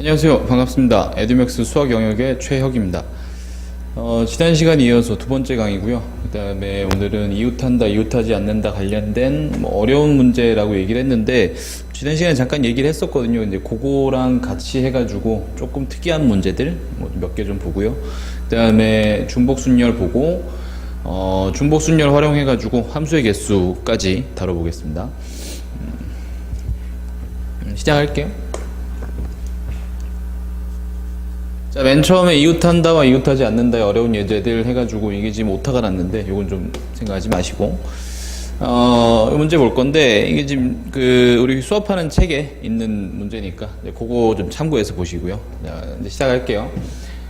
안녕하세요. 반갑습니다. 에듀맥스 수학 영역의 최혁입니다. 지난 시간 이어서 두 번째 강의고요. 그 다음에 오늘은 이웃한다, 이웃하지 않는다 관련된 어려운 문제라고 얘기를 했는데, 지난 시간에 잠깐 얘기를 했었거든요. 근데 그거랑 같이 해가지고 조금 특이한 문제들 몇 개 좀 보고요. 그 다음에 중복순열 보고, 중복순열 활용해가지고 함수의 개수까지 다뤄보겠습니다. 시작할게요. 자, 맨 처음에 이웃한다와 이웃하지 않는다의 어려운 예제들 해가지고 이게 지금 오타가 났는데, 요건 좀 생각하지 마시고, 이 문제 볼 건데, 이게 지금 우리 수업하는 책에 있는 문제니까, 그거 좀 참고해서 보시고요. 자, 이제 시작할게요.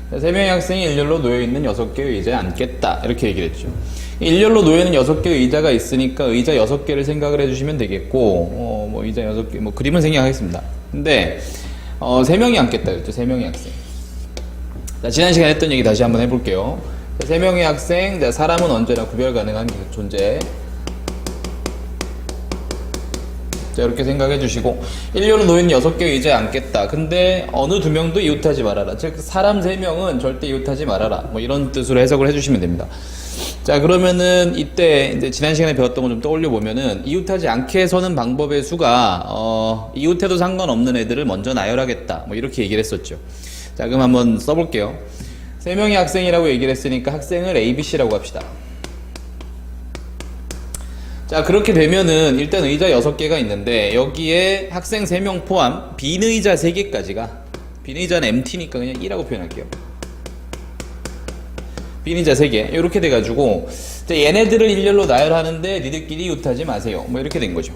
자, 3명의 학생이 일렬로 놓여있는 6개의 의자에 앉겠다. 이렇게 얘기를 했죠. 일렬로 놓여있는 6개의 의자가 있으니까 의자 6개를 생각을 해주시면 되겠고, 의자 6개, 그림은 생략하겠습니다. 근데, 3명이 앉겠다 그랬죠. 3명의 학생. 자, 지난 시간에 했던 얘기 다시 한번 해볼게요. 자, 3명의 학생, 자, 사람은 언제나 구별 가능한 존재. 자, 이렇게 생각해 주시고, 일렬로 놓인 6개의 의자에 앉겠다. 근데 어느 2명도 이웃하지 말아라. 즉, 사람 3명은 절대 이웃하지 말아라. 이런 뜻으로 해석을 해주시면 됩니다. 자, 그러면은 이때 이제 지난 시간에 배웠던 거 좀 떠올려 보면은, 이웃하지 않게 서는 방법의 수가 이웃해도 상관없는 애들을 먼저 나열하겠다. 이렇게 얘기를 했었죠. 자, 그럼 한번 써볼게요. 3명의 학생이라고 얘기를 했으니까 학생을 ABC라고 합시다. 자, 그렇게 되면은 일단 의자 6개가 있는데, 여기에 학생 3명 포함 빈 의자 3개까지가, 빈 의자는 MT니까 그냥 2라고 표현할게요. 빈 의자 3개 이렇게 돼가지고, 자, 얘네들을 일렬로 나열하는데 니들끼리 이웃하지 마세요. 이렇게 된 거죠.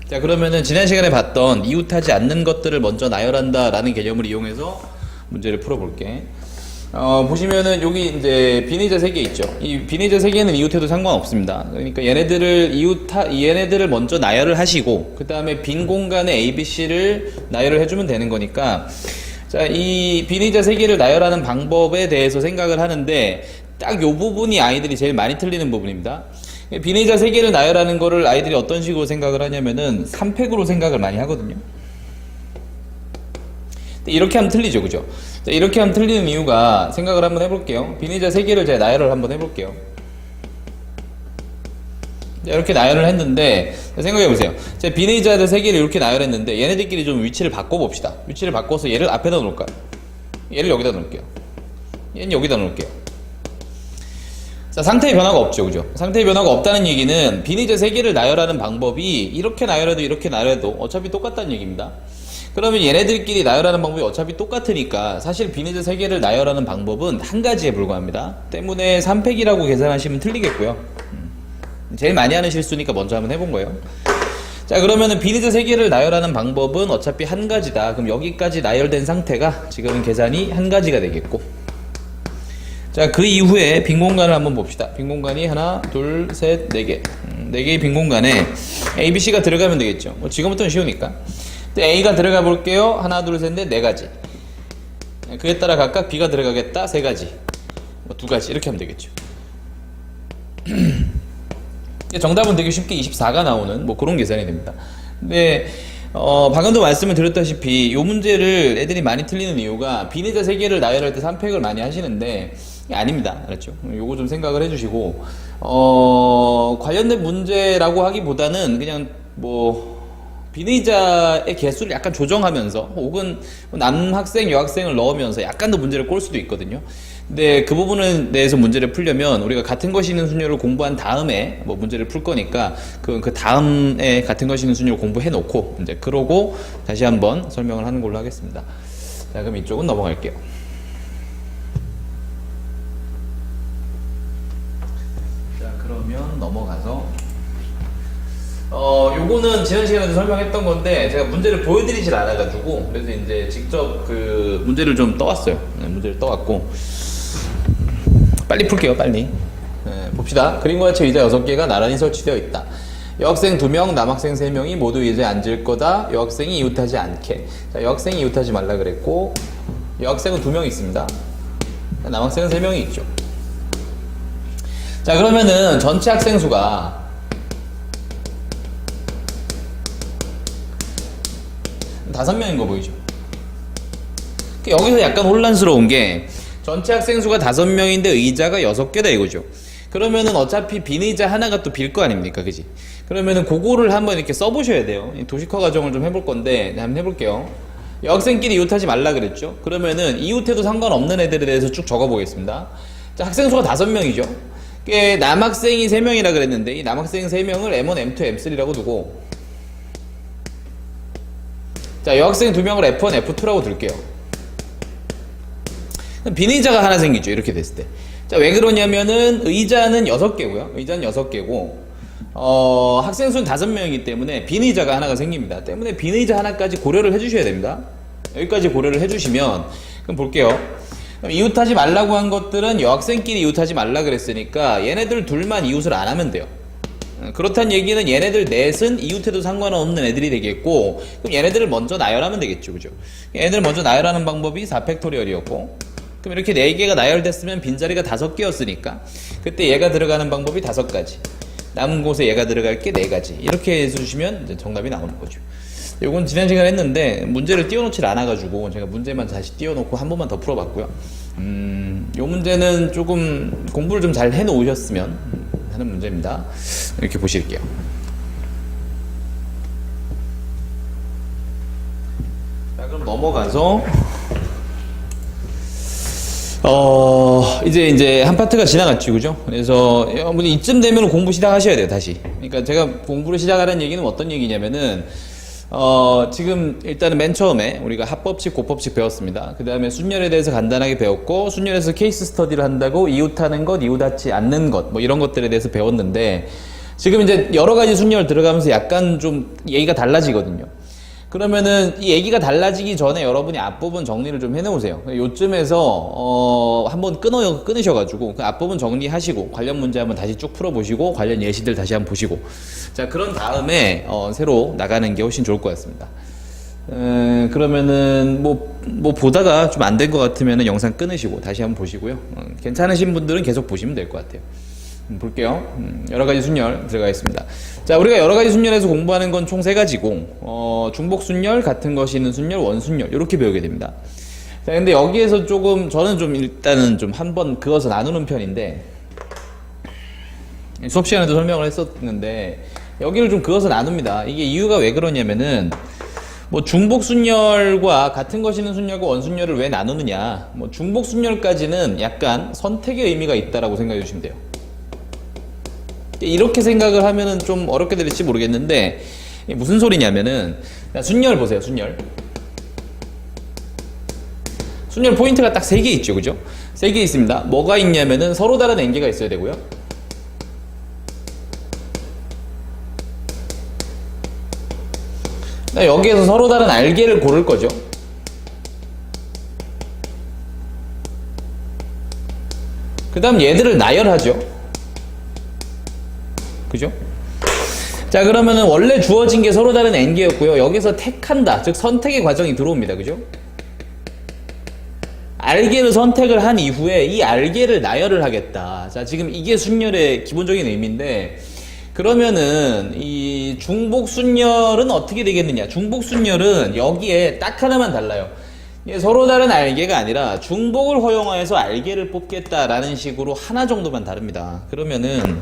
자, 그러면은 지난 시간에 봤던 이웃하지 않는 것들을 먼저 나열한다 라는 개념을 이용해서 문제를 풀어볼게. 보시면은 여기 이제 빈의자 3개 있죠. 이 빈의자 3개는 이웃해도 상관없습니다. 그러니까 얘네들을 먼저 나열을 하시고, 그 다음에 빈 공간에 ABC를 나열을 해주면 되는 거니까, 자, 이 빈의자 3개를 나열하는 방법에 대해서 생각을 하는데, 딱 요 부분이 아이들이 제일 많이 틀리는 부분입니다. 빈의자 3개를 나열하는 거를 아이들이 어떤 식으로 생각을 하냐면은 3팩으로 생각을 많이 하거든요. 이렇게 하면 틀리죠, 그죠? 자, 이렇게 하면 틀리는 이유가, 생각을 한번 해볼게요. 빈의자 3개를 제가 나열을 한번 해볼게요. 자, 이렇게 나열을 했는데, 생각해보세요. 제가 빈의자들 3개를 이렇게 나열했는데, 얘네들끼리 좀 위치를 바꿔봅시다. 위치를 바꿔서 얘를 앞에다 놓을까요? 얘를 여기다 놓을게요. 얘는 여기다 놓을게요. 자, 상태의 변화가 없죠, 그죠? 상태의 변화가 없다는 얘기는, 빈의자 3개를 나열하는 방법이 이렇게 나열해도 이렇게 나열해도 어차피 똑같다는 얘기입니다. 그러면 얘네들끼리 나열하는 방법이 어차피 똑같으니까 사실 빈의자 3개를 나열하는 방법은 한 가지에 불과합니다. 때문에 3팩이라고 계산하시면 틀리겠고요. 제일 많이 하는 실수니까 먼저 한번 해본 거예요. 자, 그러면은 빈의자 3개를 나열하는 방법은 어차피 한 가지다. 그럼 여기까지 나열된 상태가 지금은 계산이 한 가지가 되겠고, 자, 그 이후에 빈 공간을 한번 봅시다. 빈 공간이 하나, 둘, 셋, 4개. 4개의 빈 공간에 ABC가 들어가면 되겠죠. 지금부터는 쉬우니까. A가 들어가 볼게요. 하나, 둘, 셋, 넷, 4가지. 그에 따라 각각 B가 들어가겠다. 3가지. 2가지. 이렇게 하면 되겠죠. 정답은 되게 쉽게 24가 나오는 그런 계산이 됩니다. 근데 방금도 말씀을 드렸다시피 이 문제를 애들이 많이 틀리는 이유가, 빈의자 3개를 나열할 때 3팩을 많이 하시는데 아닙니다. 알았죠? 요거 좀 생각을 해주시고, 관련된 문제라고 하기보다는 그냥 빈의자의 개수를 약간 조정하면서, 혹은 남학생, 여학생을 넣으면서 약간 더 문제를 꼴 수도 있거든요. 근데 그 부분에 대해서 문제를 풀려면 우리가 같은 것이 있는 순열을 공부한 다음에 문제를 풀 거니까, 그 다음에 같은 것이 있는 순열을 공부해 놓고, 이제 그러고 다시 한번 설명을 하는 걸로 하겠습니다. 자, 그럼 이쪽은 넘어갈게요. 자, 그러면 넘어가서, 요거는 지난 시간에도 설명했던 건데 제가 문제를 보여드리질 않아가지고, 그래서 이제 직접 문제를 좀 떠왔어요. 네, 문제를 떠왔고, 빨리 풀게요. 빨리. 네, 봅시다. 그림과 같이 의자 6개가 나란히 설치되어 있다. 여학생 2명, 남학생 3명이 모두 의자에 앉을 거다. 여학생이 이웃하지 않게. 자, 여학생이 이웃하지 말라 그랬고, 여학생은 2명 있습니다. 남학생은 3명이 있죠. 자, 그러면은 전체 학생 수가 5명인 거 보이죠? 여기서 약간 혼란스러운 게 전체 학생 수가 5명인데 의자가 6개다 이거죠. 그러면은 어차피 빈 의자 하나가 또 빌 거 아닙니까, 그지? 그러면은 그거를 한번 이렇게 써보셔야 돼요. 도식화 과정을 좀 해볼 건데 한번 해볼게요. 여학생끼리 이웃하지 말라 그랬죠. 그러면은 이웃해도 상관없는 애들에 대해서 쭉 적어보겠습니다. 자, 학생 수가 5명이죠. 남학생이 3명이라 그랬는데 이 남학생 3명을 M1, M2, M3라고 두고, 자, 여학생 2명을 F1, F2라고 둘게요. 빈 의자가 하나 생기죠, 이렇게 됐을 때. 자, 왜 그러냐면은 의자는 6개고요. 의자는 6개고 학생 수는 5명이기 때문에 빈 의자가 하나가 생깁니다. 때문에 빈 의자 하나까지 고려를 해주셔야 됩니다. 여기까지 고려를 해주시면, 그럼 볼게요. 그럼 이웃하지 말라고 한 것들은 여학생끼리 이웃하지 말라 그랬으니까 얘네들 둘만 이웃을 안 하면 돼요. 그렇다는 얘기는 얘네들 넷은 이웃해도 상관없는 애들이 되겠고, 그럼 얘네들을 먼저 나열하면 되겠죠, 그죠? 얘네들 먼저 나열하는 방법이 4팩토리얼이었고, 그럼 이렇게 4개가 나열됐으면 빈자리가 5개였으니까 그때 얘가 들어가는 방법이 5가지, 남은 곳에 얘가 들어갈 게 4가지, 이렇게 해주시면 이제 정답이 나오는 거죠. 요건 지난 시간에 했는데 문제를 띄워놓질 않아가지고 제가 문제만 다시 띄워놓고 한 번만 더 풀어봤고요. 요 문제는 조금 공부를 좀 잘 해놓으셨으면 하는 문제입니다. 이렇게 보실게요. 자, 그럼 넘어가서 이제 한 파트가 지나갔죠, 그죠? 그래서 이쯤 되면 공부 시작하셔야 돼요, 다시. 그러니까 제가 공부를 시작하라는 얘기는 어떤 얘기냐면은 지금 일단은 맨 처음에 우리가 합법칙, 고법칙 배웠습니다. 그 다음에 순열에 대해서 간단하게 배웠고, 순열에서 케이스 스터디를 한다고 이웃하는 것, 이웃하지 않는 것, 뭐 이런 것들에 대해서 배웠는데, 지금 이제 여러 가지 순열 들어가면서 약간 좀 얘기가 달라지거든요. 그러면은 이 얘기가 달라지기 전에 여러분이 앞부분 정리를 좀 해놓으세요. 요쯤에서 한번 끊으셔가지고 그 앞부분 정리하시고 관련 문제 한번 다시 쭉 풀어보시고 관련 예시들 다시 한번 보시고, 자, 그런 다음에 새로 나가는 게 훨씬 좋을 것 같습니다. 그러면은 뭐 보다가 좀 안 된 것 같으면은 영상 끊으시고 다시 한번 보시고요. 괜찮으신 분들은 계속 보시면 될 것 같아요. 볼게요. 여러 가지 순열 들어가 있습니다. 자, 우리가 여러 가지 순열에서 공부하는 건 총 3가지고, 중복 순열, 같은 것이 있는 순열, 원순열, 이렇게 배우게 됩니다. 자, 근데 여기에서 조금, 저는 좀 일단은 좀 한번 그어서 나누는 편인데, 수업 시간에도 설명을 했었는데, 여기를 좀 그어서 나눕니다. 이게 이유가 왜 그러냐면은, 뭐 중복 순열과 같은 것이 있는 순열과 원순열을 왜 나누느냐, 뭐 중복 순열까지는 약간 선택의 의미가 있다라고 생각해 주시면 돼요. 이렇게 생각을 하면은 좀 어렵게 들릴지 모르겠는데, 무슨 소리냐면은, 순열 보세요, 순열. 순열 포인트가 딱 3개 있죠, 그죠? 3개 있습니다. 뭐가 있냐면은 서로 다른 n개가 있어야 되고요. 여기에서 서로 다른 r개를 고를 거죠. 그 다음 얘들을 나열하죠. 그죠? 자, 그러면은 원래 주어진 게 서로 다른 n개였고요. 여기서 택한다, 즉 선택의 과정이 들어옵니다. 그죠? r개를 선택을 한 이후에 이 r개를 나열을 하겠다. 자, 지금 이게 순열의 기본적인 의미인데, 그러면은 이 중복 순열은 어떻게 되겠느냐? 중복 순열은 여기에 딱 하나만 달라요. 서로 다른 r개가 아니라 중복을 허용하여서 r개를 뽑겠다라는 식으로 하나 정도만 다릅니다. 그러면은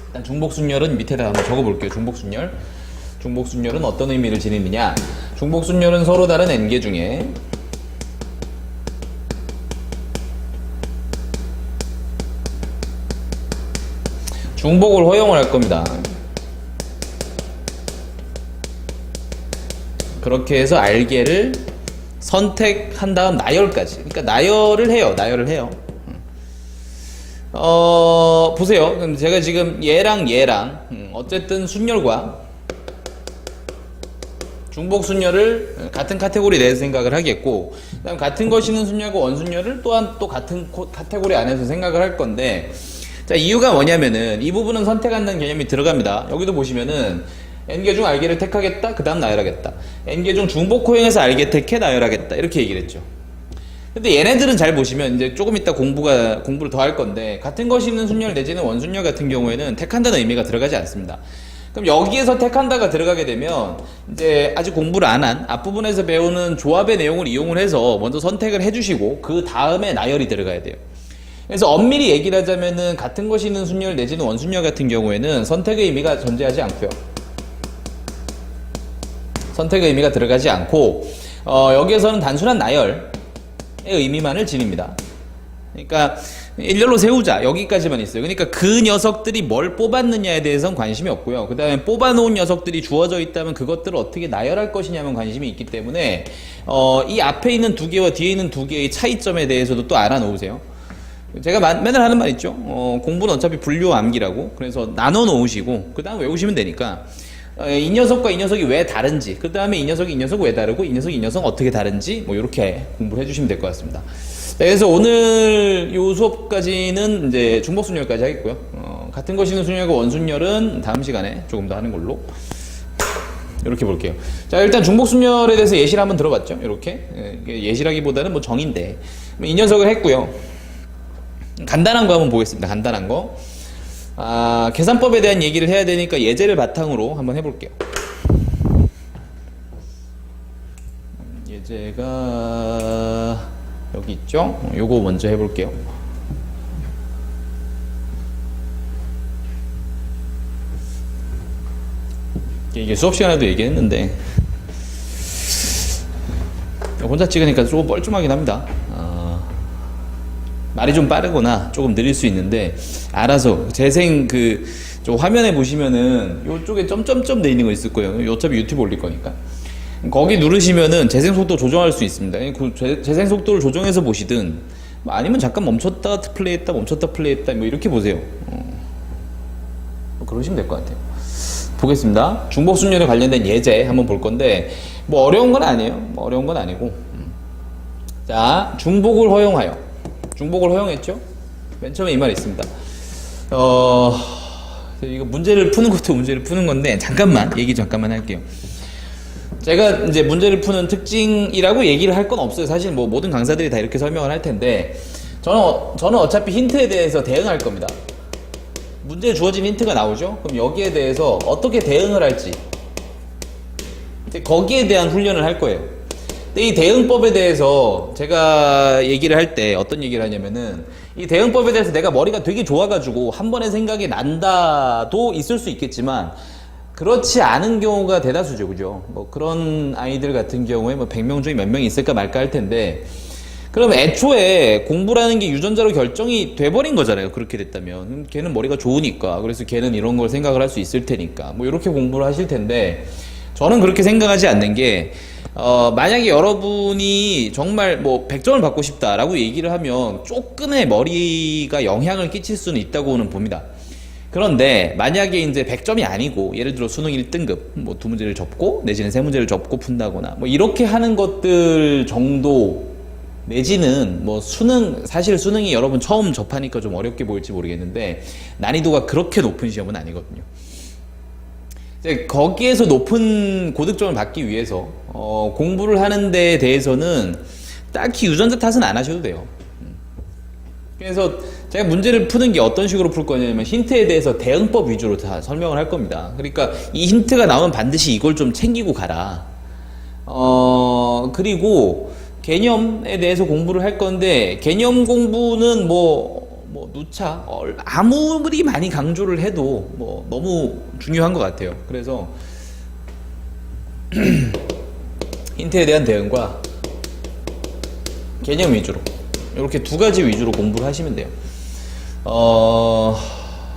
일단 중복순열은 밑에다 한번 적어볼게요. 중복순열. 중복순열은 어떤 의미를 지니느냐? 중복순열은 서로 다른 n개 중에 중복을 허용을 할 겁니다. 그렇게 해서 r개를 선택한 다음 나열까지. 그러니까 나열을 해요. 보세요. 그럼 제가 지금 얘랑 어쨌든 순열과 중복 순열을 같은 카테고리 내에서 생각을 하겠고, 그다음 같은 것이 있는 순열과 원순열을 또한 또 같은 카테고리 안에서 생각을 할 건데, 자, 이유가 뭐냐면은 이 부분은 선택한다는 개념이 들어갑니다. 여기도 보시면은 n개 중 r개를 택하겠다, 그 다음 나열하겠다. n개 중 중복 호행해서 r개 택해 나열하겠다, 이렇게 얘기를 했죠. 근데 얘네들은 잘 보시면 이제 조금 이따 공부를 더 할 건데, 같은 것이 있는 순열 내지는 원순열 같은 경우에는 택한다는 의미가 들어가지 않습니다. 그럼 여기에서 택한다가 들어가게 되면 이제 아직 공부를 안 한 앞부분에서 배우는 조합의 내용을 이용을 해서 먼저 선택을 해주시고 그 다음에 나열이 들어가야 돼요. 그래서 엄밀히 얘기를 하자면은 같은 것이 있는 순열 내지는 원순열 같은 경우에는 선택의 의미가 존재하지 않고요. 선택의 의미가 들어가지 않고 여기에서는 단순한 나열의 의미만을 지닙니다. 그러니까 일렬로 세우자 여기까지만 있어요. 그러니까 그 녀석들이 뭘 뽑았느냐에 대해서는 관심이 없고요. 그 다음에 뽑아놓은 녀석들이 주어져 있다면 그것들을 어떻게 나열할 것이냐면 관심이 있기 때문에 이 앞에 있는 두 개와 뒤에 있는 두 개의 차이점에 대해서도 또 알아놓으세요. 제가 맨날 하는 말 있죠. 공부는 어차피 분류 암기라고. 그래서 나눠 놓으시고 그 다음 외우시면 되니까 이 녀석과 이 녀석이 왜 다른지, 그 다음에 이 녀석이 이 녀석 왜 다르고 이 녀석이 이 녀석 어떻게 다른지 뭐 이렇게 공부를 해주시면 될 것 같습니다. 그래서 오늘 요 수업까지는 이제 중복순열까지 하겠고요. 같은 것이 있는 순열과 원순열은 다음 시간에 조금 더 하는 걸로 이렇게 볼게요. 자, 일단 중복순열에 대해서 예시를 한번 들어봤죠. 이렇게 예시라기보다는 뭐 정인데 이 녀석을 했고요. 간단한 거 한번 보겠습니다. 간단한 거. 계산법에 대한 얘기를 해야 되니까 예제를 바탕으로 한번 해볼게요. 예제가 여기 있죠? 요거 먼저 해볼게요. 이게 수업 시간에도 얘기했는데 혼자 찍으니까 조금 뻘쭘하긴 합니다. 말이 좀 빠르거나 조금 느릴 수 있는데 알아서 재생 저 화면에 보시면은 요쪽에 점점점 돼 있는 거 있을 거예요. 어차피 유튜브 올릴 거니까 거기 누르시면은 재생 속도 조정할 수 있습니다. 그 재생 속도를 조정해서 보시든 아니면 잠깐 멈췄다 플레이했다 멈췄다 플레이했다 뭐 이렇게 보세요. 그러시면 될 것 같아요. 보겠습니다. 중복순열에 관련된 예제 한번 볼 건데 뭐 어려운 건 아니에요. 뭐 어려운 건 아니고 자, 중복을 허용하여. 중복을 허용했죠? 맨 처음에 이 말이 있습니다. 이거 문제를 푸는 것도 문제를 푸는 건데 잠깐만 얘기 잠깐만 할게요. 제가 이제 문제를 푸는 특징이라고 얘기를 할 건 없어요. 사실 뭐 모든 강사들이 다 이렇게 설명을 할 텐데 저는 어차피 힌트에 대해서 대응할 겁니다. 문제에 주어진 힌트가 나오죠? 그럼 여기에 대해서 어떻게 대응을 할지 거기에 대한 훈련을 할 거예요. 근데 이 대응법에 대해서 제가 얘기를 할 때 어떤 얘기를 하냐면은 이 대응법에 대해서 내가 머리가 되게 좋아가지고 한 번에 생각이 난다도 있을 수 있겠지만 그렇지 않은 경우가 대다수죠. 그죠? 뭐 그런 아이들 같은 경우에 뭐 100명 중에 몇 명이 있을까 말까 할 텐데 그럼 애초에 공부라는 게 유전자로 결정이 돼버린 거잖아요. 그렇게 됐다면 걔는 머리가 좋으니까 그래서 걔는 이런 걸 생각을 할 수 있을 테니까 뭐 이렇게 공부를 하실 텐데 저는 그렇게 생각하지 않는 게 만약에 여러분이 정말 뭐 100점을 받고 싶다라고 얘기를 하면 조금의 머리가 영향을 끼칠 수는 있다고는 봅니다. 그런데 만약에 이제 100점이 아니고 예를 들어 수능 1등급 뭐 2문제를 접고 내지는 3문제를 접고 푼다거나 뭐 이렇게 하는 것들 정도 내지는 뭐 사실 수능이 여러분 처음 접하니까 좀 어렵게 보일지 모르겠는데 난이도가 그렇게 높은 시험은 아니거든요. 이제 거기에서 높은 고득점을 받기 위해서 공부를 하는 데에 대해서는 딱히 유전자 탓은 안 하셔도 돼요. 그래서 제가 문제를 푸는 게 어떤 식으로 풀 거냐면 힌트에 대해서 대응법 위주로 다 설명을 할 겁니다. 그러니까 이 힌트가 나오면 반드시 이걸 좀 챙기고 가라. 그리고 개념에 대해서 공부를 할 건데 개념 공부는 뭐 누차 아무리 많이 강조를 해도 뭐 너무 중요한 것 같아요. 그래서 힌트에 대한 대응과 개념 위주로 이렇게 두 가지 위주로 공부를 하시면 돼요.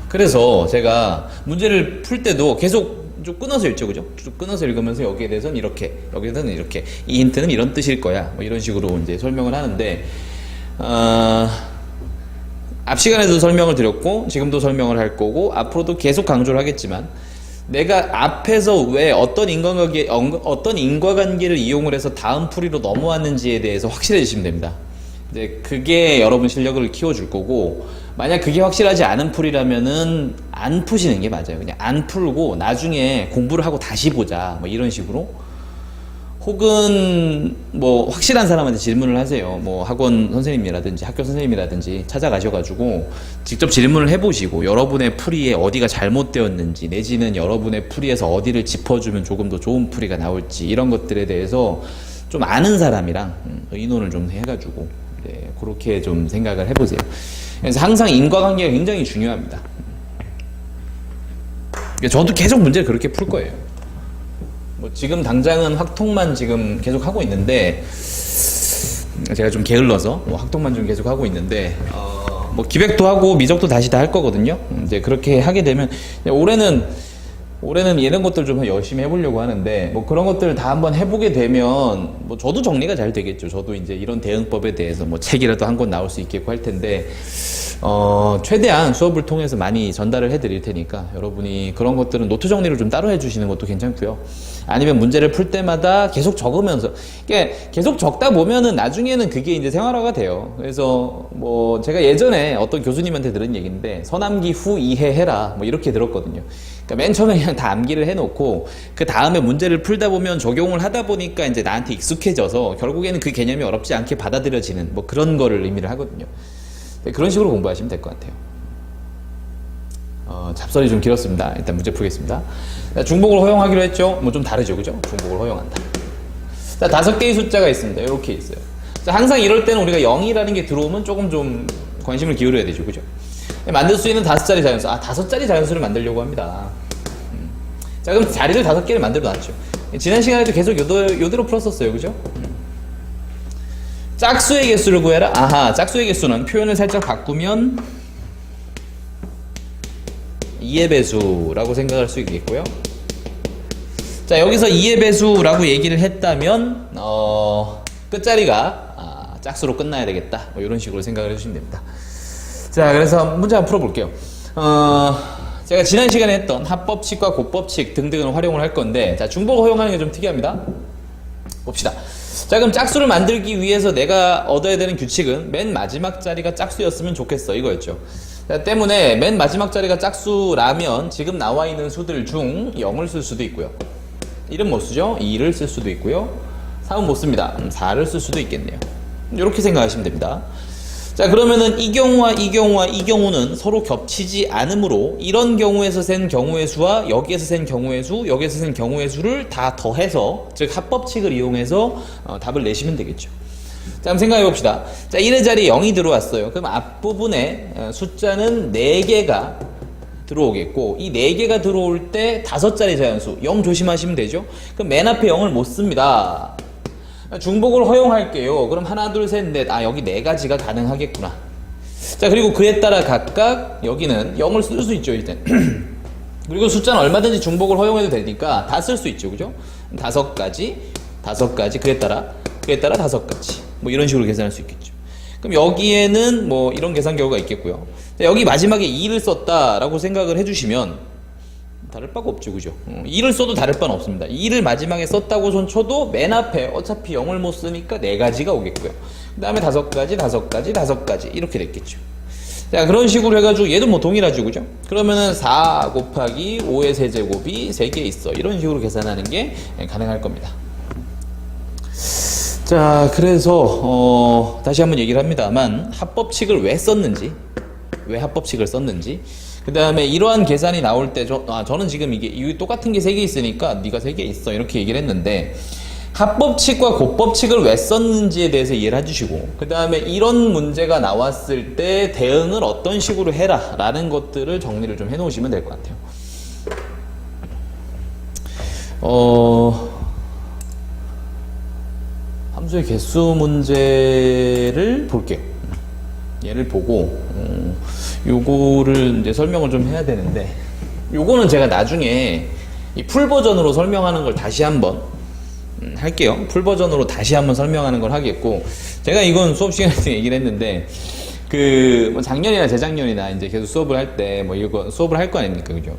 그래서 제가 문제를 풀 때도 계속 쭉 끊어서 읽죠, 그죠? 쭉 끊어서 읽으면서 여기에 대해서는 이렇게, 여기에 대해서는 이렇게, 이 힌트는 이런 뜻일 거야, 뭐 이런 식으로 이제 설명을 하는데, 앞 시간에도 설명을 드렸고, 지금도 설명을 할 거고, 앞으로도 계속 강조를 하겠지만, 내가 앞에서 왜 어떤 인과관계를 이용을 해서 다음 풀이로 넘어왔는지에 대해서 확실해지시면 됩니다. 이제 그게 여러분 실력을 키워줄 거고, 만약 그게 확실하지 않은 풀이라면은 안 푸시는 게 맞아요. 그냥 안 풀고 나중에 공부를 하고 다시 보자, 뭐 이런 식으로. 혹은 뭐 확실한 사람한테 질문을 하세요. 뭐 학원 선생님이라든지 학교 선생님이라든지 찾아가셔가지고 직접 질문을 해보시고 여러분의 풀이에 어디가 잘못되었는지 내지는 여러분의 풀이에서 어디를 짚어주면 조금 더 좋은 풀이가 나올지 이런 것들에 대해서 좀 아는 사람이랑 의논을 좀 해가지고 네, 그렇게 좀 생각을 해보세요. 그래서 항상 인과관계가 굉장히 중요합니다. 저도 계속 문제를 그렇게 풀 거예요. 뭐 지금 당장은 확통만 지금 계속 하고 있는데 제가 좀 게을러서 뭐 확통만 좀 계속 하고 있는데 뭐 기백도 하고 미적도 다시 다 할 거거든요. 이제 그렇게 하게 되면 올해는 이런 것들 좀 열심히 해보려고 하는데 뭐 그런 것들을 다 한번 해보게 되면 뭐 저도 정리가 잘 되겠죠. 저도 이제 이런 대응법에 대해서 뭐 책이라도 한 권 나올 수 있겠고 할 텐데 최대한 수업을 통해서 많이 전달을 해드릴 테니까 여러분이 그런 것들은 노트 정리를 좀 따로 해주시는 것도 괜찮고요. 아니면 문제를 풀 때마다 계속 적으면서 계속 적다 보면은 나중에는 그게 이제 생활화가 돼요. 그래서 뭐 제가 예전에 어떤 교수님한테 들은 얘기인데 서남기 후 이해해라 뭐 이렇게 들었거든요. 그러니까 맨 처음에 그냥 다 암기를 해놓고 그 다음에 문제를 풀다 보면 적용을 하다 보니까 이제 나한테 익숙해져서 결국에는 그 개념이 어렵지 않게 받아들여지는 뭐 그런 거를 의미를 하거든요. 네, 그런 식으로 공부하시면 될 것 같아요. 잡설이 좀 길었습니다. 일단 문제 풀겠습니다. 중복을 허용하기로 했죠. 뭐 좀 다르죠, 그죠? 중복을 허용한다. 자, 5개의 숫자가 있습니다. 이렇게 있어요. 자, 항상 이럴 때는 우리가 0이라는 게 들어오면 조금 좀 관심을 기울여야 되죠, 그죠? 만들 수 있는 5자리 자연수. 5자리 자연수를 만들려고 합니다. 자, 그럼 자리를 5개를 만들어 놨죠. 지난 시간에도 계속 요대로 풀었었어요, 그죠? 짝수의 개수를 구해라. 아하, 짝수의 개수는 표현을 살짝 바꾸면 2의 배수라고 생각할 수 있겠고요. 자, 여기서 2의 배수라고 얘기를 했다면 끝자리가 짝수로 끝나야 되겠다. 뭐 이런 식으로 생각을 해주시면 됩니다. 자, 그래서 문제 한번 풀어볼게요. 제가 지난 시간에 했던 합법칙과 곱법칙 등등을 활용을 할 건데, 자, 중복을 허용하는 게 좀 특이합니다. 봅시다. 자, 그럼 짝수를 만들기 위해서 내가 얻어야 되는 규칙은 맨 마지막 자리가 짝수였으면 좋겠어 이거였죠. 자, 때문에 맨 마지막 자리가 짝수라면 지금 나와 있는 수들 중 0을 쓸 수도 있고요. 1은 못 쓰죠? 2를 쓸 수도 있고요. 3은 못 씁니다. 4를 쓸 수도 있겠네요. 이렇게 생각하시면 됩니다. 자, 그러면은 이 경우와 이 경우와 이 경우는 서로 겹치지 않으므로 이런 경우에서 센 경우의 수와 여기에서 센 경우의 수, 여기에서 센 경우의 수를 다 더해서, 즉 합법칙을 이용해서 답을 내시면 되겠죠. 자, 한번 생각해 봅시다. 자, 1의 자리에 0이 들어왔어요. 그럼 앞부분에 숫자는 4개가 들어오겠고, 이 4개가 들어올 때 5자리 자연수 0 조심하시면 되죠. 그럼 맨 앞에 0을 못 씁니다. 중복을 허용할게요. 그럼 하나, 둘, 셋, 넷. 여기 4가지가 가능하겠구나. 자, 그리고 그에 따라 각각 여기는 0을 쓸 수 있죠, 일단. 그리고 숫자는 얼마든지 중복을 허용해도 되니까 다 쓸 수 있죠, 그죠? 5가지, 그에 따라 5가지. 뭐 이런 식으로 계산할 수 있겠죠. 그럼 여기에는 뭐 이런 계산 결과가 있겠고요. 자, 여기 마지막에 2를 썼다라고 생각을 해주시면 다를 바가 없죠, 그죠? 2를 써도 다를 바는 없습니다. 2를 마지막에 썼다고 손 쳐도 맨 앞에 어차피 0을 못 쓰니까 4가지가 오겠고요. 그 다음에 5가지 이렇게 됐겠죠. 자, 그런 식으로 해가지고 얘도 뭐 동일하죠, 그죠? 그러면은 4 곱하기 5의 세제곱이 3개 있어. 이런 식으로 계산하는 게 가능할 겁니다. 자, 그래서 다시 한번 얘기를 합니다만 합법칙을 왜 합법칙을 썼는지, 그 다음에 이러한 계산이 나올 때 저는 지금 이게 똑같은 게 3개 있으니까 네가 3개 있어 이렇게 얘기를 했는데, 합법칙과 곱법칙을 왜 썼는지에 대해서 이해를 해주시고, 그 다음에 이런 문제가 나왔을 때 대응을 어떤 식으로 해라 라는 것들을 정리를 좀 해놓으시면 될 것 같아요. 함수의 개수 문제를 볼게요. 얘를 보고 요거를 이제 설명을 좀 해야 되는데, 요거는 제가 나중에 이 풀 버전으로 설명하는 걸 다시 한번 할게요. 풀 버전으로 다시 한번 설명하는 걸 하겠고, 제가 이건 수업 시간에 얘기를 했는데, 뭐 작년이나 재작년이나 이제 계속 수업을 할 때 뭐 이거 수업을 할 거 아닙니까, 그죠?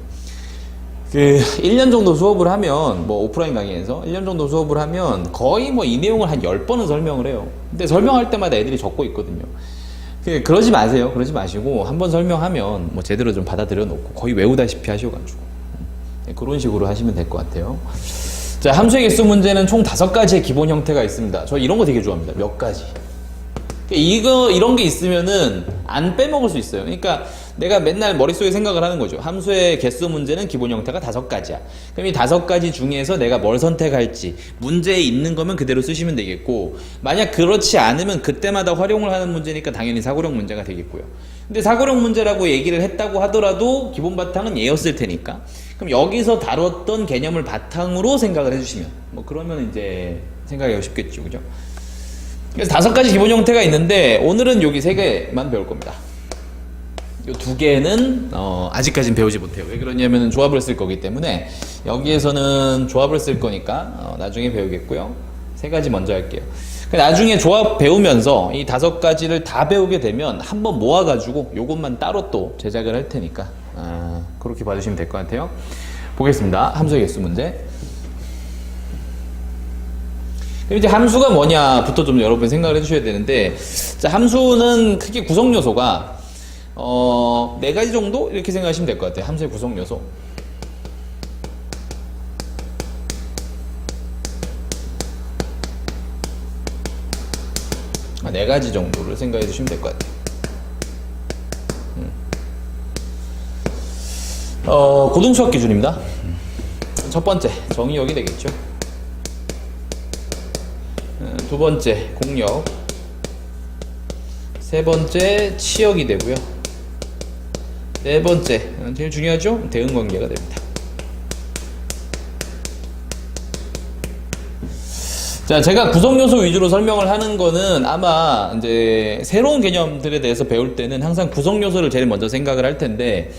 1년 정도 수업을 하면, 뭐 오프라인 강의에서 1년 정도 수업을 하면 거의 뭐 이 내용을 한 10번은 설명을 해요. 근데 설명할 때마다 애들이 적고 있거든요. 그러지 마세요. 그러지 마시고 한번 설명하면 뭐 제대로 좀 받아들여 놓고 거의 외우다시피 하셔가지고 그런 식으로 하시면 될 것 같아요. 자, 함수의 개수 문제는 총 5가지의 기본 형태가 있습니다. 저 이런 거 되게 좋아합니다. 몇 가지. 이런 게 있으면은 안 빼먹을 수 있어요. 그러니까 내가 맨날 머릿속에 생각을 하는 거죠. 함수의 개수 문제는 기본 형태가 5가지야. 그럼 이 5가지 중에서 내가 뭘 선택할지, 문제에 있는 거면 그대로 쓰시면 되겠고, 만약 그렇지 않으면 그때마다 활용을 하는 문제니까 당연히 사고력 문제가 되겠고요. 근데 사고력 문제라고 얘기를 했다고 하더라도 기본 바탕은 얘였을 테니까, 그럼 여기서 다뤘던 개념을 바탕으로 생각을 해주시면, 뭐 그러면 이제 생각하기가 쉽겠죠. 그죠? 그래서 5가지 기본 형태가 있는데 오늘은 여기 3개만 배울 겁니다. 이 2개는 아직까지는 배우지 못해요. 왜 그러냐면 조합을 쓸 거기 때문에 여기에서는 조합을 쓸 거니까 나중에 배우겠고요. 3가지 먼저 할게요. 나중에 조합 배우면서 이 5가지를 다 배우게 되면 한번 모아가지고 요것만 따로 또 제작을 할 테니까 그렇게 봐주시면 될 것 같아요. 보겠습니다. 함수의 개수 문제. 그럼 이제 함수가 뭐냐부터 좀 여러분 생각을 해주셔야 되는데, 자, 함수는 크게 구성 요소가 4가지 정도 이렇게 생각하시면 될 것 같아요. 함수의 구성 요소. 네 가지 정도를 생각해 주시면 될 것 같아요. 고등수학 기준입니다. 첫 번째, 정의역이 되겠죠. 두 번째, 공역. 세 번째, 치역이 되고요. 네 번째, 제일 중요하죠? 대응관계가 됩니다. 자, 제가 구성요소 위주로 설명을 하는 거는 아마 이제 새로운 개념들에 대해서 배울 때는 항상 구성요소를 제일 먼저 생각을 할 텐데,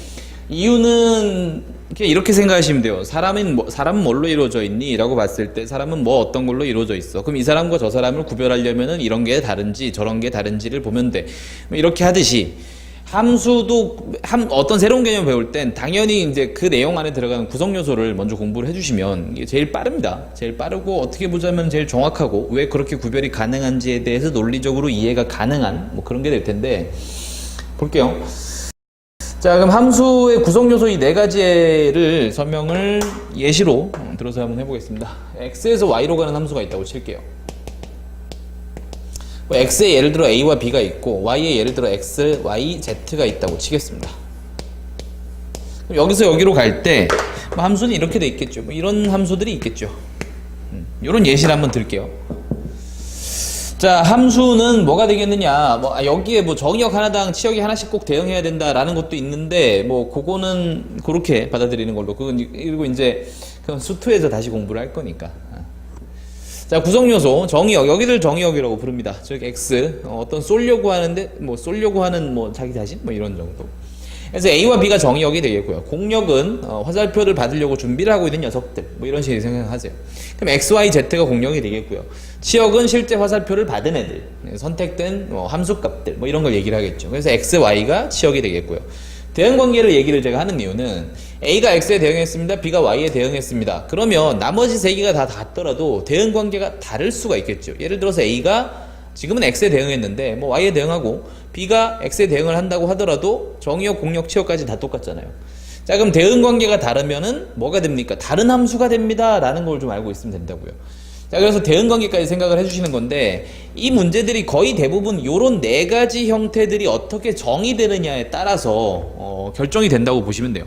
이유는 이렇게 생각하시면 돼요. 사람은 뭘로 이루어져 있니? 라고 봤을 때 사람은 뭐 어떤 걸로 이루어져 있어. 그럼 이 사람과 저 사람을 구별하려면은 이런 게 다른지 저런 게 다른지를 보면 돼. 이렇게 하듯이 함수도 어떤 새로운 개념을 배울 땐 당연히 이제 그 내용 안에 들어가는 구성 요소를 먼저 공부를 해주시면 이게 제일 빠릅니다. 제일 빠르고 어떻게 보자면 제일 정확하고 왜 그렇게 구별이 가능한지에 대해서 논리적으로 이해가 가능한 뭐 그런 게 될 텐데 볼게요. 자, 그럼 함수의 구성 요소 이 4가지를 설명을 예시로 들어서 한번 해보겠습니다. x에서 y로 가는 함수가 있다고 칠게요. x에 예를 들어 a와 b가 있고 y에 예를 들어 x, y, z가 있다고 치겠습니다. 그럼 여기서 여기로 갈 때 함수는 이렇게 돼 있겠죠. 뭐 이런 함수들이 있겠죠. 이런 예시를 한번 들게요. 자, 함수는 뭐가 되겠느냐? 여기에 뭐 정의역 하나당 치역이 하나씩 꼭 대응해야 된다라는 것도 있는데, 뭐 그거는 그렇게 받아들이는 걸로. 그리고 이제 그건 수투에서 다시 공부를 할 거니까. 자, 구성요소 정의역, 여기를 정의역이라고 부릅니다. 즉 x 어떤 쏠려고 하는데 뭐 쏠려고 하는 뭐 자기 자신 뭐 이런 정도. 그래서 a와 b가 정의역이 되겠고요. 공역은 화살표를 받으려고 준비를 하고 있는 녀석들 뭐 이런 식으로 생각하세요. 그럼 x, y, z가 공역이 되겠고요. 치역은 실제 화살표를 받은 애들, 선택된 함수값들 뭐 이런 걸 얘기를 하겠죠. 그래서 x, y가 치역이 되겠고요. 대응관계를 얘기를 제가 하는 이유는 A가 X에 대응했습니다. B가 Y에 대응했습니다. 그러면 나머지 3개가 다 같더라도 대응관계가 다를 수가 있겠죠. 예를 들어서 A가 지금은 X에 대응했는데 뭐 Y에 대응하고 B가 X에 대응을 한다고 하더라도 정의역, 공역, 치역까지 다 똑같잖아요. 자, 그럼 대응관계가 다르면은 뭐가 됩니까? 다른 함수가 됩니다. 라는 걸 좀 알고 있으면 된다고요. 자, 그래서 대응관계까지 생각을 해주시는 건데 이 문제들이 거의 대부분 요런 4가지 형태들이 어떻게 정의되느냐에 따라서 결정이 된다고 보시면 돼요.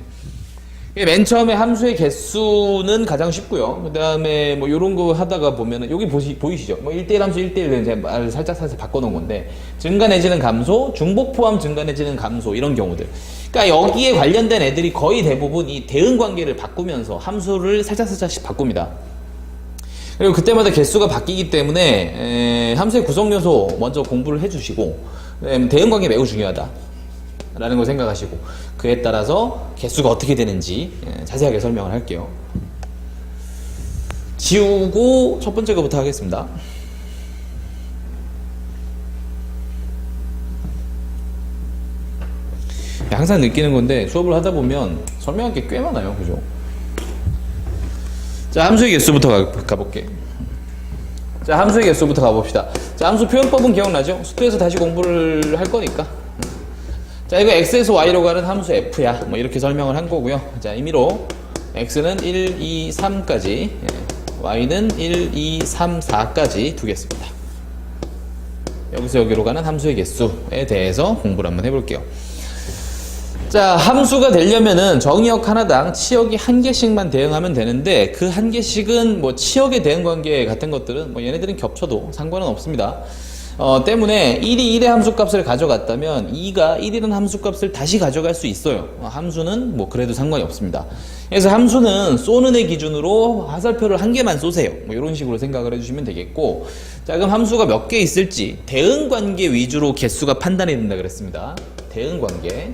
맨 처음에 함수의 개수는 가장 쉽고요. 그 다음에 뭐 요런 거 하다가 보면은 여기 보이시죠? 뭐 1대1 함수 1대1은 제가 말을 살짝 바꿔놓은 건데 증가 내지는 감소, 중복 포함 증가 내지는 감소 이런 경우들. 그러니까 여기에 관련된 애들이 거의 대부분 이 대응관계를 바꾸면서 함수를 살짝씩 바꿉니다. 그리고 그때마다 개수가 바뀌기 때문에 함수의 구성요소 먼저 공부를 해주시고 대응관계 매우 중요하다 라는 걸 생각하시고 그에 따라서 개수가 어떻게 되는지 자세하게 설명을 할게요. 지우고 첫 번째 거부터 하겠습니다. 항상 느끼는 건데 수업을 하다 보면 설명할 게 꽤 많아요. 그죠? 자, 함수의 개수부터 가볼게. 자, 함수의 개수부터 가봅시다. 자, 함수 표현법은 기억나죠? 수투에서 다시 공부를 할 거니까. 자, 이거 x에서 y로 가는 함수 f야. 뭐 이렇게 설명을 한 거고요. 자, 임의로 x는 1, 2, 3까지 y는 1, 2, 3, 4까지 두겠습니다. 여기서 여기로 가는 함수의 개수에 대해서 공부를 한번 해볼게요. 자, 함수가 되려면은 정의역 하나당 치역이 한 개씩만 대응하면 되는데, 그 한 개씩은 뭐 치역의 대응 관계 같은 것들은 뭐 얘네들은 겹쳐도 상관은 없습니다. 때문에 1이 1의 함수값을 가져갔다면 2가 1이라는 함수값을 다시 가져갈 수 있어요. 함수는 뭐 그래도 상관이 없습니다. 그래서 함수는 쏘는 애 기준으로 화살표를 한 개만 쏘세요. 뭐 이런 식으로 생각을 해주시면 되겠고, 자, 그럼 함수가 몇 개 있을지 대응 관계 위주로 개수가 판단이 된다 그랬습니다. 대응 관계.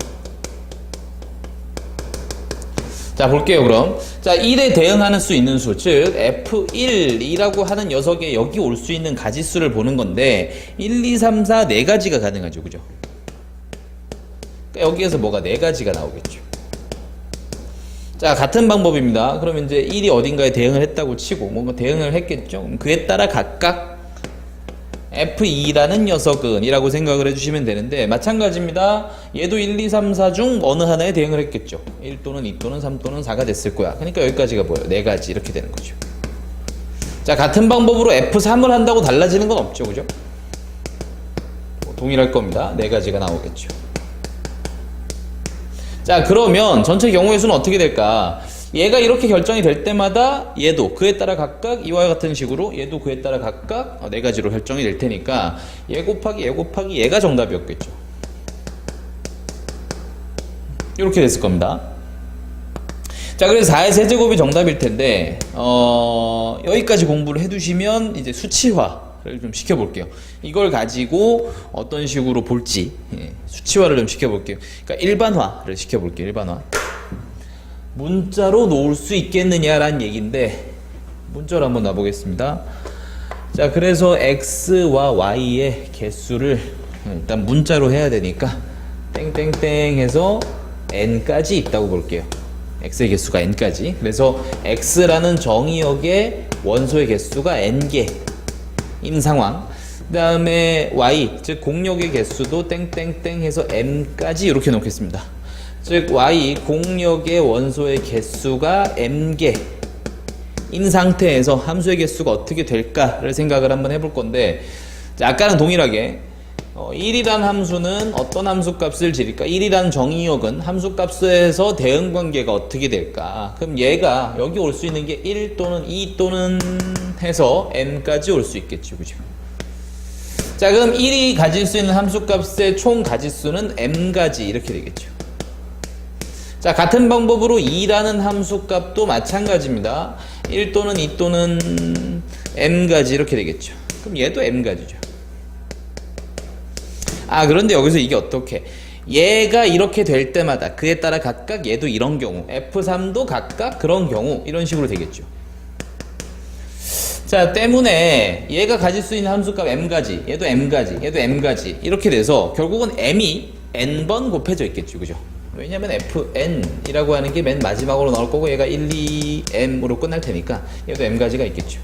자, 볼게요, 그럼. 자, 1에 대응하는 수 있는 수, 즉, F1이라고 하는 녀석에 여기 올 수 있는 가지수를 보는 건데, 1, 2, 3, 4, 4가지가 가능하죠, 그죠? 그러니까 여기에서 뭐가 4가지가 나오겠죠. 자, 같은 방법입니다. 그럼 이제 1이 어딘가에 대응을 했다고 치고, 뭔가 대응을 했겠죠? 그럼 그에 따라 각각 F2라는 녀석은 이라고 생각을 해주시면 되는데, 마찬가지입니다. 얘도 1, 2, 3, 4 중 어느 하나에 대응을 했겠죠. 1 또는 2 또는 3 또는 4가 됐을 거야. 그러니까 여기까지가 뭐예요? 4가지 이렇게 되는 거죠. 자, 같은 방법으로 F3을 한다고 달라지는 건 없죠, 그죠? 동일할 겁니다. 4가지가 나오겠죠. 자, 그러면 전체 경우의 수는 어떻게 될까? 얘가 이렇게 결정이 될 때마다 얘도 그에 따라 각각 이와 같은 식으로 얘도 그에 따라 각각 4가지로 결정이 될 테니까 얘 곱하기 얘가 정답이었겠죠. 이렇게 됐을 겁니다. 자, 그래서 4의 세제곱이 정답일 텐데 여기까지 공부를 해두시면 이제 수치화를 좀 시켜볼게요. 이걸 가지고 어떤 식으로 볼지 수치화를 좀 시켜볼게요. 그러니까 일반화를 시켜볼게요. 일반화. 문자로 놓을 수 있겠느냐라는 얘기인데, 문자로 한번 놔보겠습니다. 자, 그래서 x와 y의 개수를 일단 문자로 해야 되니까 땡땡땡 해서 n까지 있다고 볼게요. x의 개수가 n까지. 그래서 x라는 정의역의 원소의 개수가 n개인 상황. 그 다음에 y, 즉 공역의 개수도 땡땡땡 해서 m까지 이렇게 놓겠습니다. 즉 y 공역의 원소의 개수가 m개인 상태에서 함수의 개수가 어떻게 될까를 생각을 한번 해볼 건데, 자, 아까는 동일하게 1이란 함수는 어떤 함수값을 지를까? 1이란 정의역은 함수값에서 대응관계가 어떻게 될까? 그럼 얘가 여기 올 수 있는 게 1 또는 2 또는 해서 m까지 올 수 있겠죠, 그죠? 자, 그럼 1이 가질 수 있는 함수값의 총 가지수는 m가지 이렇게 되겠죠. 자, 같은 방법으로 2라는 함수값도 마찬가지입니다. 1 또는 2 또는 m가지 이렇게 되겠죠. 그럼 얘도 m가지죠. 아, 그런데 여기서 이게 어떻게? 얘가 이렇게 될 때마다 그에 따라 각각 얘도 이런 경우, F3도 각각 그런 경우 이런 식으로 되겠죠. 자, 때문에 얘가 가질 수 있는 함수값 m가지, 얘도 m가지, 얘도 m가지 이렇게 돼서 결국은 m이 n번 곱해져 있겠죠, 그죠? 왜냐면 fn이라고 하는 게 맨 마지막으로 나올 거고 얘가 1, 2m으로 끝날 테니까 얘도 m가지가 있겠죠.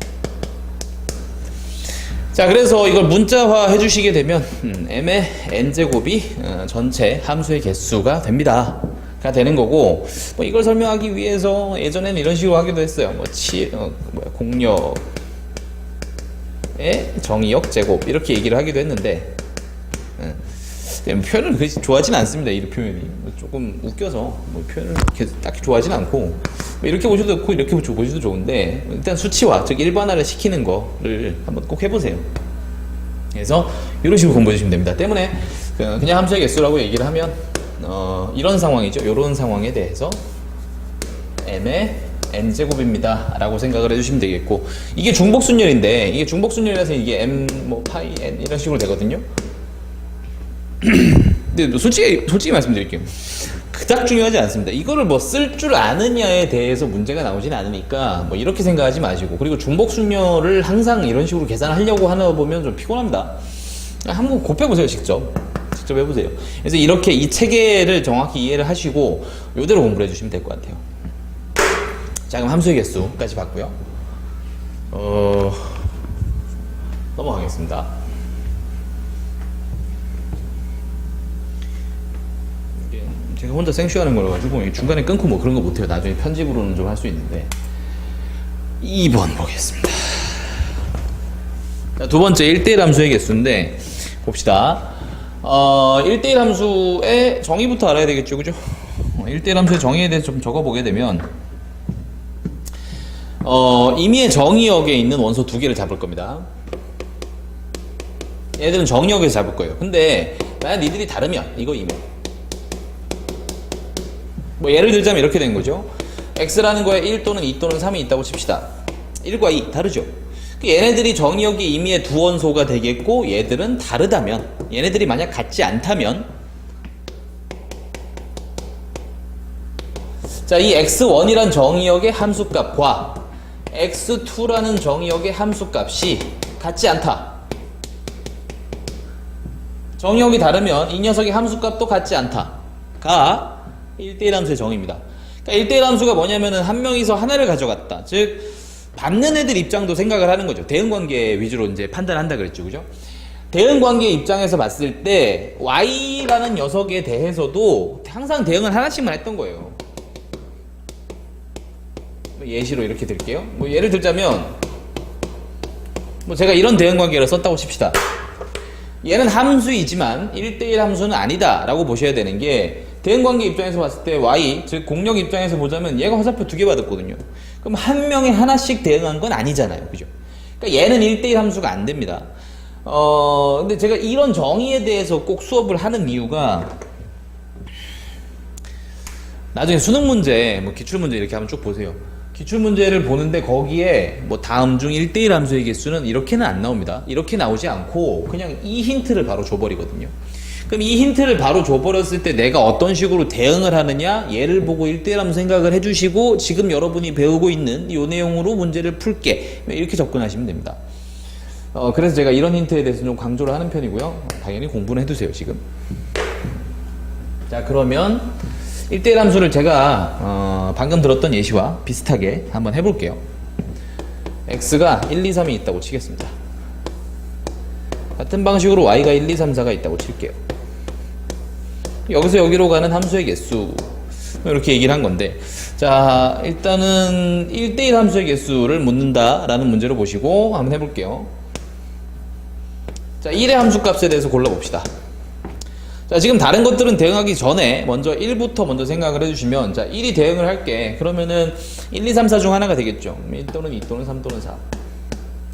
자, 그래서 이걸 문자화 해주시게 되면 m의 n제곱이 전체 함수의 개수가 됩니다. 가 되는 거고, 뭐 이걸 설명하기 위해서 예전에는 이런 식으로 하기도 했어요. 뭐 공역의 정의역 제곱 이렇게 얘기를 하기도 했는데, 표현을 그렇게 좋아하지는 않습니다. 이 표현이 조금 웃겨서 뭐 표현을 그렇게 딱히 좋아하지는 않고, 뭐 이렇게 보셔도 좋고 이렇게 보셔도 좋은데, 일단 수치화, 즉 일반화를 시키는 거를 한번 꼭 해보세요. 그래서 이런 식으로 공부해 주시면 됩니다. 때문에 그냥 함수의 개수라고 얘기를 하면 이런 상황이죠. 이런 상황에 대해서 m의 n제곱입니다 라고 생각을 해주시면 되겠고, 이게 중복순열인데, 이게 중복순열이라서 이게 m 뭐 파이 n 이런 식으로 되거든요. 근데 솔직히 말씀드릴게요. 그닥 중요하지 않습니다. 이거를 뭐 쓸 줄 아느냐에 대해서 문제가 나오지는 않으니까 뭐 이렇게 생각하지 마시고, 그리고 중복순열을 항상 이런 식으로 계산하려고 하나 보면 좀 피곤합니다. 한번 곱해보세요. 직접 해보세요. 그래서 이렇게 이 체계를 정확히 이해를 하시고 이대로 공부를 해주시면 될 것 같아요. 자, 그럼 함수의 개수까지 봤고요. 넘어가겠습니다. 제가 혼자 생쇼하는 거라 가지고 중간에 끊고 뭐 그런 거 못해요. 나중에 편집으로는 좀 할 수 있는데, 2번 보겠습니다. 자, 두 번째 1대1 함수의 개수인데 봅시다. 1대1 함수의 정의부터 알아야 되겠죠, 그죠? 1대1 함수의 정의에 대해서 좀 적어보게 되면 임의의 정의역에 있는 원소 두 개를 잡을 겁니다. 얘들은 정의역에서 잡을 거예요. 근데 만약 니들이 다르면 이거 임의 뭐 예를 들자면 이렇게 된 거죠. x라는 거에 1 또는 2 또는 3이 있다고 칩시다. 1과 2 다르죠. 얘네들이 정의역이 임의의 두 원소가 되겠고 얘들은 다르다면, 얘네들이 만약 같지 않다면, 자, 이 x1이란 정의역의 함수값과 x2라는 정의역의 함수값이 같지 않다. 정의역이 다르면 이 녀석의 함수값도 같지 않다가 1대1 함수의 정의입니다. 그러니까 1대1 함수가 뭐냐면은 한 명이서 하나를 가져갔다. 즉 받는 애들 입장도 생각을 하는 거죠. 대응관계 위주로 이제 판단한다 그랬죠, 그죠? 대응관계 입장에서 봤을 때 y라는 녀석에 대해서도 항상 대응을 하나씩만 했던 거예요. 예시로 이렇게 들게요. 뭐 예를 들자면 뭐 제가 이런 대응관계를 썼다고 칩시다. 얘는 함수이지만 1대1 함수는 아니다 라고 보셔야 되는 게, 대응관계 입장에서 봤을 때 y, 즉 공력 입장에서 보자면 얘가 화살표 2개 받았거든요. 그럼 한 명에 하나씩 대응한 건 아니잖아요, 그죠? 그러니까 얘는 1대1 함수가 안 됩니다. 근데 제가 이런 정의에 대해서 꼭 수업을 하는 이유가, 나중에 수능 문제, 뭐 기출문제 이렇게 한번 쭉 보세요. 기출문제를 보는데 거기에 뭐 다음 중 1대1 함수의 개수는 이렇게는 안 나옵니다. 이렇게 나오지 않고 그냥 이 힌트를 바로 줘버리거든요. 그럼 이 힌트를 바로 줘버렸을 때 내가 어떤 식으로 대응을 하느냐, 얘를 보고 1대1 함수 생각을 해주시고 지금 여러분이 배우고 있는 이 내용으로 문제를 풀게, 이렇게 접근하시면 됩니다. 그래서 제가 이런 힌트에 대해서 좀 강조를 하는 편이고요. 당연히 공부는 해두세요, 지금. 자, 그러면 1대1 함수를 제가 방금 들었던 예시와 비슷하게 한번 해볼게요. x가 1, 2, 3이 있다고 치겠습니다. 같은 방식으로 y가 1, 2, 3, 4가 있다고 칠게요. 여기서 여기로 가는 함수의 개수, 이렇게 얘기를 한 건데, 자, 일단은 1대1 함수의 개수를 묻는다 라는 문제로 보시고 한번 해볼게요. 자, 1의 함수값에 대해서 골라봅시다. 자, 지금 다른 것들은 대응하기 전에 먼저 1부터 먼저 생각을 해주시면, 자, 1이 대응을 할게. 그러면은 1, 2, 3, 4 중 하나가 되겠죠. 1 또는 2 또는 3 또는 4.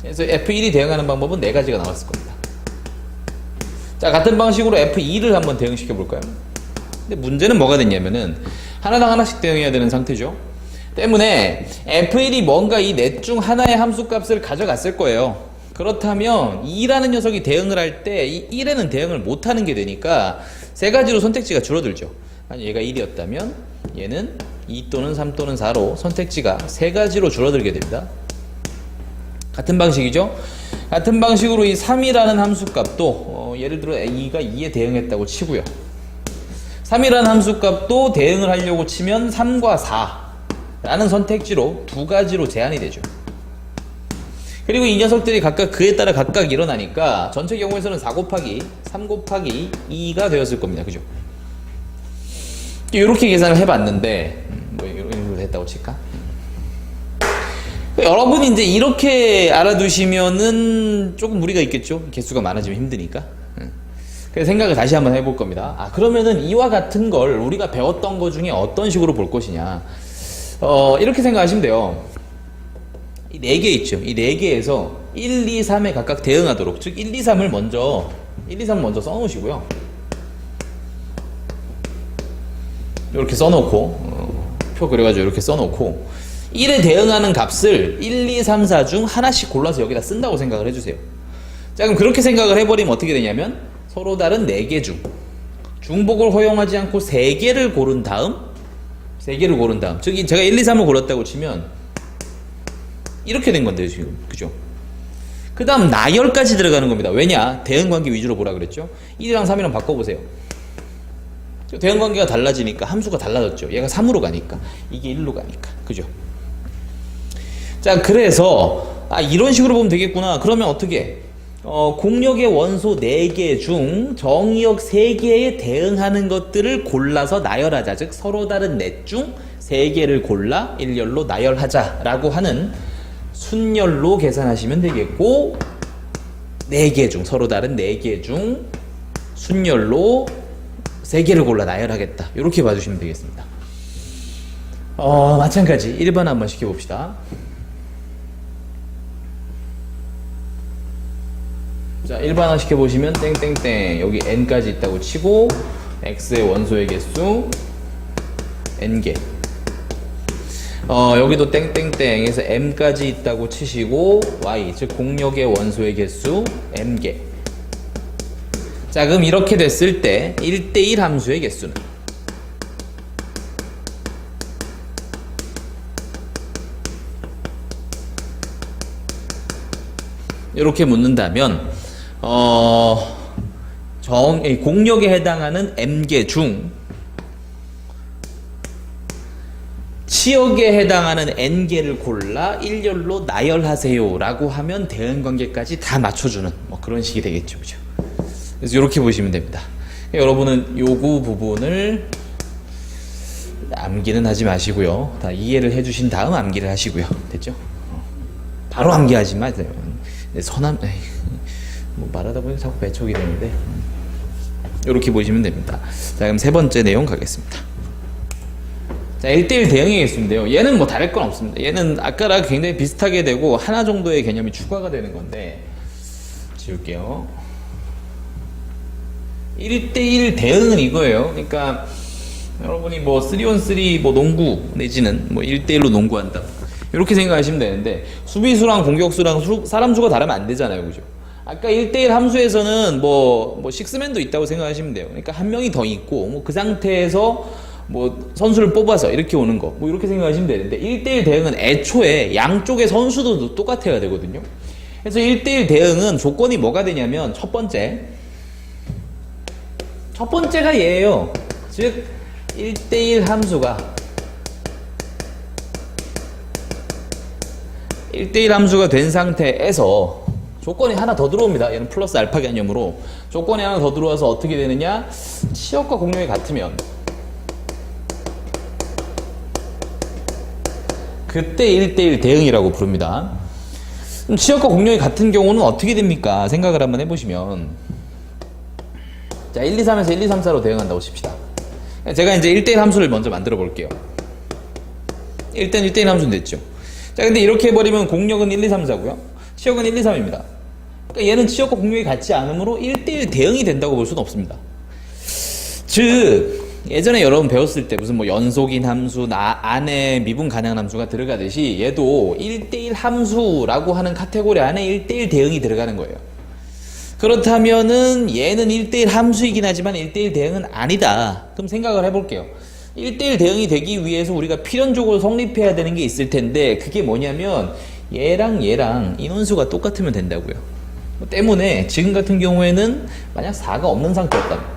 그래서 F1이 대응하는 방법은 4가지가 나왔을 겁니다. 자, 같은 방식으로 F2를 한번 대응시켜 볼까요? 근데 문제는 뭐가 됐냐면은 하나당 하나씩 대응해야 되는 상태죠. 때문에 F1이 뭔가 이 넷 중 하나의 함수값을 가져갔을 거예요. 그렇다면 2라는 녀석이 대응을 할 때 이 1에는 대응을 못하는 게 되니까 세 가지로 선택지가 줄어들죠. 만약 얘가 1이었다면 얘는 2 또는 3 또는 4로 선택지가 세 가지로 줄어들게 됩니다. 같은 방식이죠. 같은 방식으로 이 3이라는 함수값도 예를 들어 2가 2에 대응했다고 치고요. 3이라는 함수값도 대응을 하려고 치면 3과 4라는 선택지로 두 가지로 제한이 되죠. 그리고 이 녀석들이 각각 그에 따라 각각 일어나니까 전체 경우에서는 4 곱하기 3 곱하기 2가 되었을 겁니다. 그죠? 이렇게 계산을 해봤는데 뭐 이런 식으로 됐다고 칠까? 여러분이 이제 이렇게 알아두시면은 조금 무리가 있겠죠? 개수가 많아지면 힘드니까. 그래서 생각을 다시 한번 해볼 겁니다. 그러면은 이와 같은 걸 우리가 배웠던 것 중에 어떤 식으로 볼 것이냐. 이렇게 생각하시면 돼요. 이 4개 있죠? 이 4개에서 1, 2, 3에 각각 대응하도록. 즉, 1, 2, 3을 먼저, 1, 2, 3 먼저 써놓으시고요. 이렇게 써놓고, 표 그려가지고 이렇게 써놓고, 1에 대응하는 값을 1, 2, 3, 4 중 하나씩 골라서 여기다 쓴다고 생각을 해주세요. 자, 그럼 그렇게 생각을 해버리면 어떻게 되냐면 서로 다른 4개 중 중복을 허용하지 않고 3개를 고른 다음 즉 제가 1, 2, 3을 골랐다고 치면 이렇게 된 건데요, 지금. 그죠? 그 다음 나열까지 들어가는 겁니다. 왜냐? 대응관계 위주로 보라 그랬죠? 1이랑 3이랑 바꿔보세요. 대응관계가 달라지니까 함수가 달라졌죠. 얘가 3으로 가니까 이게 1로 가니까. 그죠? 자, 그래서 이런 식으로 보면 되겠구나. 그러면 어떻게? 공력의 원소 4개 중 정의역 3개에 대응하는 것들을 골라서 나열하자. 즉 서로 다른 넷 중 3개를 골라 일렬로 나열하자 라고 하는 순열로 계산하시면 되겠고 4개 중 서로 다른 4개 중 순열로 3개를 골라 나열하겠다. 이렇게 봐주시면 되겠습니다. 마찬가지 1번 한번 시켜봅시다. 자, 1번화 시켜보시면 땡땡땡 여기 n까지 있다고 치고 x의 원소의 개수 n개, 여기도 땡땡땡에서 m까지 있다고 치시고 y, 즉 공력의 원소의 개수 m개. 자, 그럼 이렇게 됐을 때 1대1 함수의 개수는 이렇게 묻는다면 공력에 해당하는 m개 중 치역에 해당하는 n개를 골라 일렬로 나열하세요 라고 하면 대응관계까지 다 맞춰주는 뭐 그런 식이 되겠죠. 그죠? 그래서 이렇게 보시면 됩니다. 여러분은 요구 부분을 암기는 하지 마시고요. 다 이해를 해주신 다음 암기를 하시고요. 됐죠? 바로 암기하지 마세요. 뭐 말하다 보니 자꾸 배척이 되는데 이렇게 보시면 됩니다. 자, 그럼 세 번째 내용 가겠습니다. 자, 1대1 대응의 개수인데요. 얘는 뭐 다를 건 없습니다. 얘는 아까랑 굉장히 비슷하게 되고 하나 정도의 개념이 추가가 되는 건데 지울게요. 1대1 대응은 이거예요. 그러니까 여러분이 뭐 3on3 뭐 농구 내지는 뭐 1대1로 농구한다 이렇게 생각하시면 되는데 수비수랑 공격수랑 사람 수가 다르면 안 되잖아요. 그죠? 아까 1대1 함수에서는 뭐 식스맨도 있다고 생각하시면 돼요. 그러니까 한 명이 더 있고 뭐 그 상태에서 뭐 선수를 뽑아서 이렇게 오는 거 뭐 이렇게 생각하시면 되는데 1대1 대응은 애초에 양쪽의 선수도 똑같아야 되거든요. 그래서 1대1 대응은 조건이 뭐가 되냐면 첫 번째가 얘예요. 즉 1대1 함수가 1대1 함수가 된 상태에서 조건이 하나 더 들어옵니다. 얘는 플러스 알파 개념으로 조건이 하나 더 들어와서 어떻게 되느냐, 치역과 공력이 같으면 그때 1대1 대응이라고 부릅니다. 그럼 치역과 공력이 같은 경우는 어떻게 됩니까? 생각을 한번 해보시면 자, 1, 2, 3에서 1, 2, 3, 4로 대응한다고 칩시다. 제가 이제 1대1 함수를 먼저 만들어 볼게요. 일단 1대1 함수는 됐죠. 자, 근데 이렇게 해버리면 공력은 1, 2, 3, 4고요. 치역은 1, 2, 3입니다. 그러니까 얘는 치역과 공력이 같지 않으므로 1대1 대응이 된다고 볼 수는 없습니다. 즉, 예전에 여러분 배웠을 때 무슨 뭐 연속인 함수, 안에 미분 가능한 함수가 들어가듯이 얘도 1대1 함수라고 하는 카테고리 안에 1대1 대응이 들어가는 거예요. 그렇다면은 얘는 1대1 함수이긴 하지만 1대1 대응은 아니다. 그럼 생각을 해볼게요. 1대1 대응이 되기 위해서 우리가 필연적으로 성립해야 되는 게 있을 텐데 그게 뭐냐면 얘랑 인원수가 똑같으면 된다고요. 때문에 지금 같은 경우에는 만약 4가 없는 상태였다면,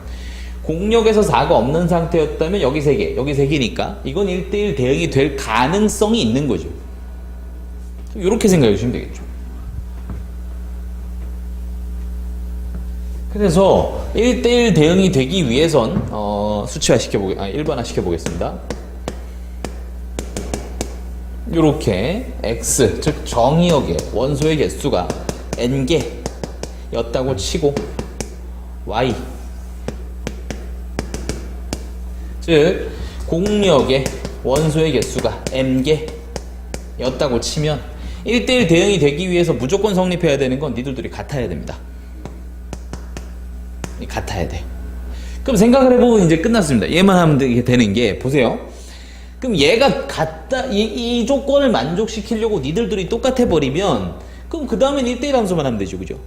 공력에서 4가 없는 상태였다면 여기 3개, 여기 3개니까 이건 1대1 대응이 될 가능성이 있는 거죠. 이렇게 생각해 주시면 되겠죠. 그래서 1대1 대응이 되기 위해선 일반화 시켜보겠습니다. 이렇게 x, 즉 정의역의 원소의 개수가 n개였다고 치고 y, 즉 공력의 원소의 개수가 m개였다고 치면 1대1 대응이 되기 위해서 무조건 성립해야 되는 건 니들들이 같아야 됩니다. 같아야 돼. 그럼 생각을 해보면 이제 끝났습니다. 얘만 하면 되는 게, 보세요. 그럼 얘가 같다, 이 조건을 만족시키려고 니들들이 똑같아 버리면 그럼 그 다음엔 1대1 함수만 하면 되죠. 그죠?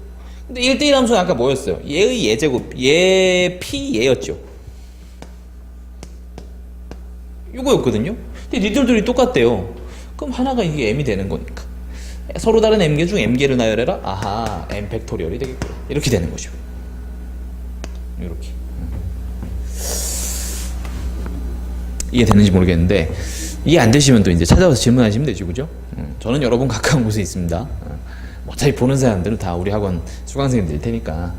근데 1대1 함수는 아까 뭐였어요? 얘의 예제곱, 얘 p 얘였죠. 이거였거든요. 근데 니들들이 똑같대요. 그럼 하나가 이게 m이 되는 거니까 서로 다른 m개 중 m개를 나열해라. 아하, m 팩토리얼이 되겠구나. 이렇게 되는 거죠. 이렇게. 이해되는지 모르겠는데 이해 안 되시면 또 이제 찾아와서 질문하시면 되죠. 그죠? 저는 여러분 가까운 곳에 있습니다. 어차피 보는 사람들은 다 우리 학원 수강생들일 테니까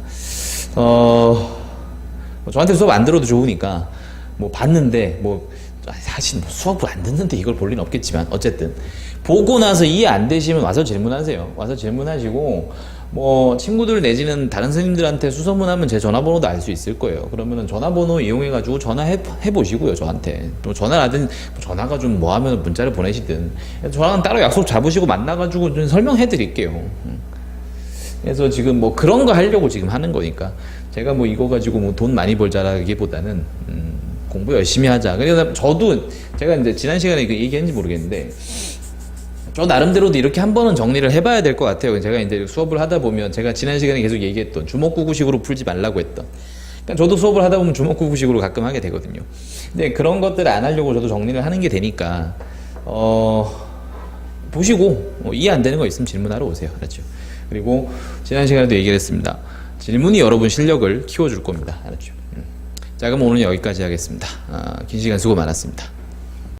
저한테 수업 안 들어도 좋으니까 뭐 봤는데 뭐 사실 뭐 수업을 안 듣는데 이걸 볼 리는 없겠지만 어쨌든 보고 나서 이해 안 되시면 와서 질문하세요. 와서 질문하시고 뭐 친구들 내지는 다른 선생님들한테 수소문하면 제 전화번호도 알 수 있을 거예요. 그러면은 전화번호 이용해가지고 전화해 보시고요. 저한테 또 전화를 하든 전화가 좀 뭐 하면 문자를 보내시든 저랑 따로 약속 잡으시고 만나가지고 좀 설명해 드릴게요. 그래서 지금 뭐 그런 거 하려고 지금 하는 거니까 제가 뭐 이거 가지고 뭐 돈 많이 벌자라기보다는 공부 열심히 하자. 그래서 저도 제가 이제 지난 시간에 그 얘기했는지 모르겠는데 저 나름대로도 이렇게 한 번은 정리를 해봐야 될 것 같아요. 제가 이제 수업을 하다 보면 제가 지난 시간에 계속 얘기했던 주먹구구식으로 풀지 말라고 했던. 그러니까 저도 수업을 하다 보면 주먹구구식으로 가끔 하게 되거든요. 근데 그런 것들을 안 하려고 저도 정리를 하는 게 되니까 보시고 이해 안 되는 거 있으면 질문하러 오세요. 알았죠? 그리고 지난 시간에도 얘기를 했습니다. 질문이 여러분 실력을 키워줄 겁니다. 알았죠? 자, 그럼 오늘 여기까지 하겠습니다. 긴 시간 수고 많았습니다.